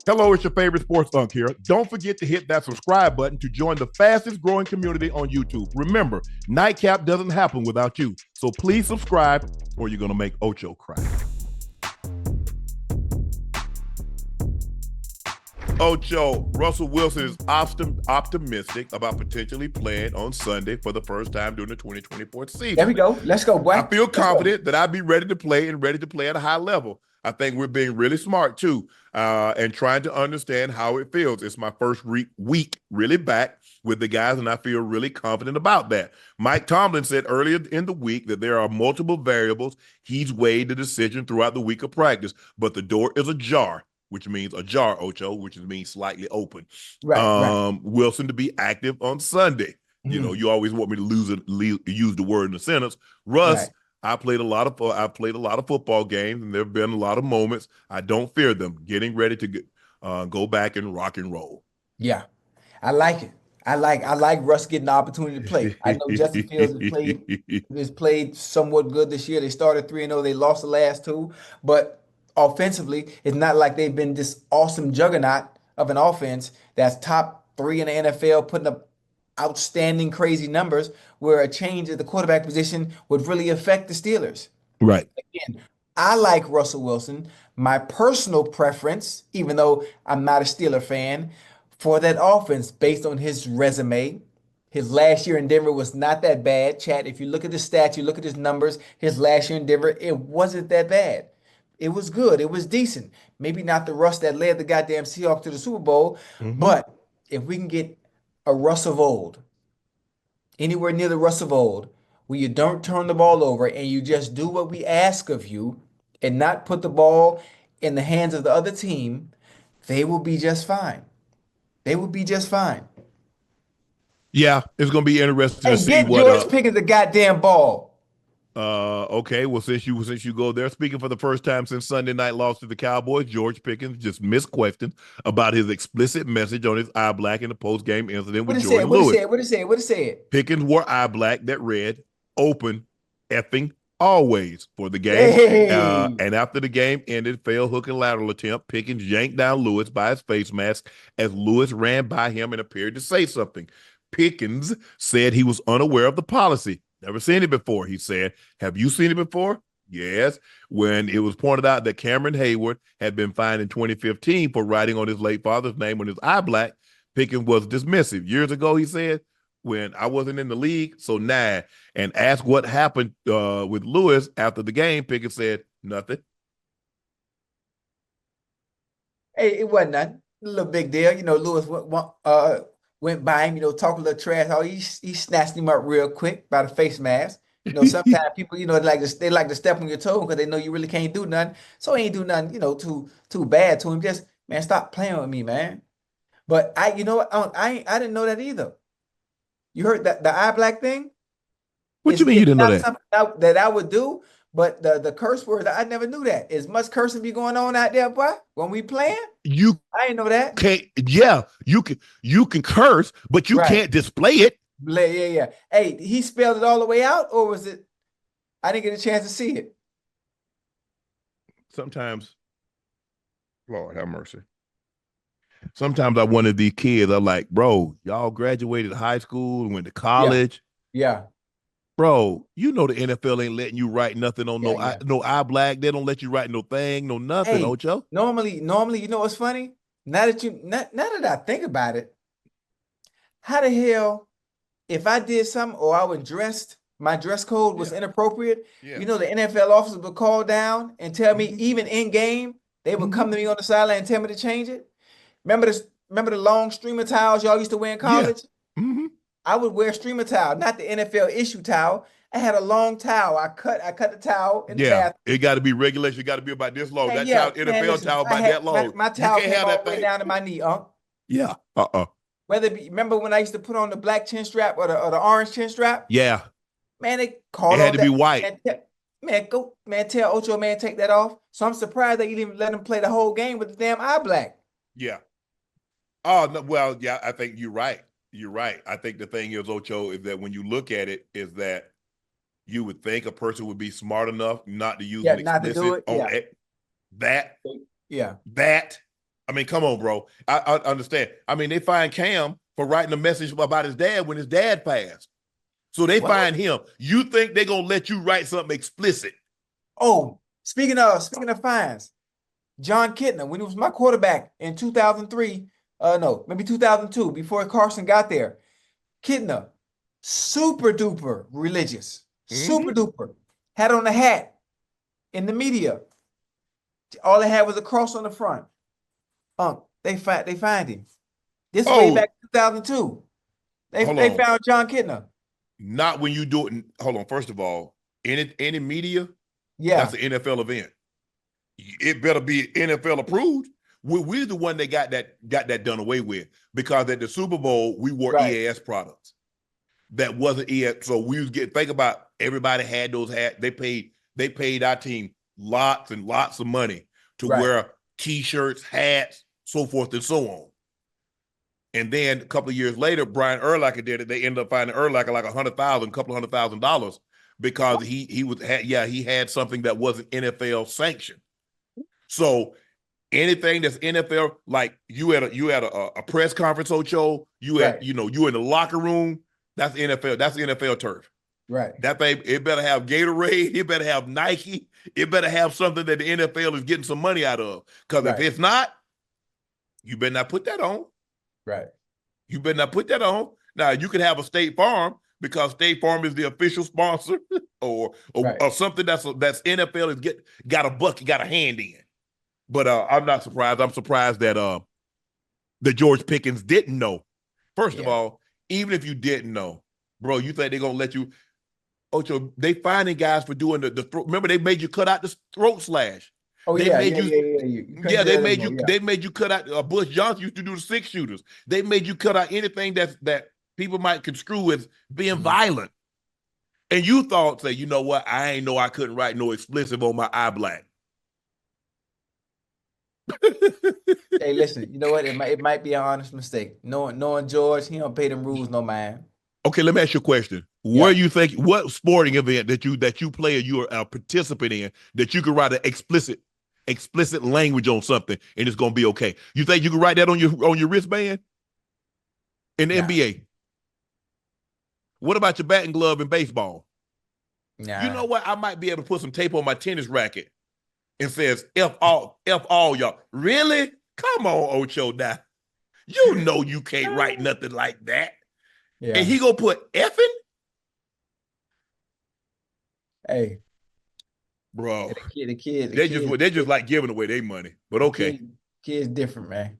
Hello, it's your favorite sports Unc here. Don't forget to hit that subscribe button to join the fastest growing community on YouTube. Remember, Nightcap doesn't happen without you. So please subscribe or you're going to make Ocho cry. Ocho, Russell Wilson is optimistic about potentially playing on Sunday for the first time during the 2024 season. There we go. Let's go, boy. I feel confident that I'll be ready to play and ready to play at a high level. I think we're being really smart, too, and trying to understand how it feels. It's my first week really back with the guys, and I feel really confident about that. Mike Tomlin said earlier in the week that there are multiple variables. He's weighed the decision throughout the week of practice, but the door is ajar, which means ajar, Ocho, which means slightly open. Right. Wilson to be active on Sunday. You know, you always want me to use the word in a sentence. Russ, right. I've played a lot of football games, and there have been a lot of moments. I don't fear them. Getting ready to go back and rock and roll. Yeah, I like it. I like Russ getting the opportunity to play. I know Justin Fields has played somewhat good this year. They started 3-0. They lost the last two, but offensively, it's not like they've been this awesome juggernaut of an offense that's top 3 in the NFL, putting up outstanding, crazy numbers where a change at the quarterback position would really affect the Steelers. Right. Again, I like Russell Wilson. My personal preference, even though I'm not a Steeler fan, for that offense based on his resume. His last year in Denver was not that bad. Chad, if you look at the stats, you look at his numbers, his last year in Denver, it wasn't that bad. It was good. It was decent. Maybe not the Russ that led the goddamn Seahawks to the Super Bowl, but if we can get a Russ of old, anywhere near the Russ of old, where you don't turn the ball over and you just do what we ask of you and not put the ball in the hands of the other team, they will be just fine. They will be just fine. Yeah, it's going to be interesting to see get what George Pickens the goddamn ball. Okay. Well, since you go there, speaking for the first time since Sunday night loss to the Cowboys, George Pickens just missed questions about his explicit message on his eye black in the post-game incident with Jordan Lewis. What it said? Pickens wore eye black that read "Open, effing always" for the game. Hey. And after the game ended, failed hook and lateral attempt. Pickens yanked down Lewis by his face mask as Lewis ran by him and appeared to say something. Pickens said he was unaware of the policy. Never seen it before, he said. Have you seen it before? Yes. When it was pointed out that Cameron Hayward had been fined in 2015 for writing on his late father's name on his eye black, Pickens was dismissive. Years ago, he said, when I wasn't in the league, so nah. And asked what happened with Lewis after the game, Pickens said, nothing. Hey, it wasn't nothing. A little big deal. You know, Lewis went by him, talking a little trash. Oh, he snatched him up real quick by the face mask. Sometimes people, they like to step on your toe because they know you really can't do nothing. So he ain't do nothing, too bad to him. Just, man, stop playing with me, man. But I didn't know that either. You heard that the eye black thing? What you mean you didn't know that? Something that I would do, but the curse words, I never knew that. As much cursing be going on out there, boy, when we playing? I didn't know that. You can curse, but you can't display it. Yeah. Hey, he spelled it all the way out, or was it? I didn't get a chance to see it. Sometimes, Lord have mercy. Sometimes I wonder these kids. I'm like, bro, y'all graduated high school and went to college. Yeah. Bro, the NFL ain't letting you write nothing on no eye black. They don't let you write no thing, no nothing, hey, Ocho. Normally, you know what's funny? Now that I think about it, how the hell, if I did something or I was dressed, my dress code was inappropriate, the NFL officers would call down and tell me, even in game, they would come to me on the sideline and tell me to change it. Remember the long streamer towels y'all used to wear in college? Yeah. I would wear streamer towel, not the NFL issue towel. I had a long towel. I cut the towel in the bathroom. It got to be regulation. It got to be about this long. That NFL towel about that long. My towel came all the way down to my knee, Unc. Yeah. Remember when I used to put on the black chin strap or the orange chin strap? Yeah. Man, they called it had to be white. Tell Ocho, man, take that off. So I'm surprised they didn't even let him play the whole game with the damn eye black. Yeah. Oh, no, well, yeah, I think you're right. You're right. I think the thing is, Ocho, is that when you look at it, is that you would think a person would be smart enough not to use an explicit on it. That I mean, come on, bro. I understand. I mean, they find Cam for writing a message about his dad when his dad passed. So they What? find him. You think they're gonna let you write something explicit? Oh, speaking of fines, John Kitna, when he was my quarterback in 2003, no, maybe 2002, before Carson got there, Kitna, super duper religious, super Mm-hmm. duper, had on a hat in the media. All they had was a cross on the front. They find him. This way Oh, back in 2002. hold They on. found John Kitna. Not when you do it. Hold on. First of all, any media, that's Yeah, an NFL event. It better be NFL approved. We're the one that got that done away with because at the Super Bowl we wore right, EAS products. That wasn't EAS. So we was getting think about everybody had those hats. They paid our team lots and lots of money to right. wear t-shirts, hats, so forth and so on. And then a couple of years later, Brian Urlacher did it. They ended up finding Urlacher like couple of $100,000 because What? he had something that wasn't NFL sanctioned. So anything that's NFL, like you had a press conference, Ocho, Right, you in the locker room, that's NFL, that's NFL turf. right, That thing, it better have Gatorade, it better have Nike, it better have something that the NFL is getting some money out of. Because if right, it's not, you better not put that on. right, You better not put that on. Now you can have a State Farm because State Farm is the official sponsor, right. or something that's NFL is got a bucket, got a hand in. But I'm not surprised. I'm surprised that George Pickens didn't know. First of Yeah. all, even if you didn't know, bro, you think they're gonna let you? Ocho, they finding guys for doing the throat. Remember, they made you cut out the throat slash. Oh They yeah, made yeah, you, yeah, yeah. You couldn't yeah, do they that made anymore. you. Yeah. They made you cut out. Bush Johnson used to do the six shooters. They made you cut out anything that people might construe as being Mhm. violent. And you thought, say, you know what? I ain't know I couldn't write no explicit on my eye black. Hey, listen, you know what? It might be an honest mistake. Knowing George, he don't pay them rules no mind. Okay, let me ask you a question. Where Yeah. you think what sporting event that you play or you're a participant in that you could write an explicit language on something and it's gonna be okay? You think you can write that on your wristband in the Nah, NBA? What about your batting glove in baseball? You nah. know what? I might be able to put some tape on my tennis racket and says F all y'all. Really? Come on, Ocho now. You know you can't write nothing like that. And Yeah. he gonna put effing? Hey, Bro. the kid, the kid, the They just kid, they just like giving away their money. But the okay. kid, kid's different, man.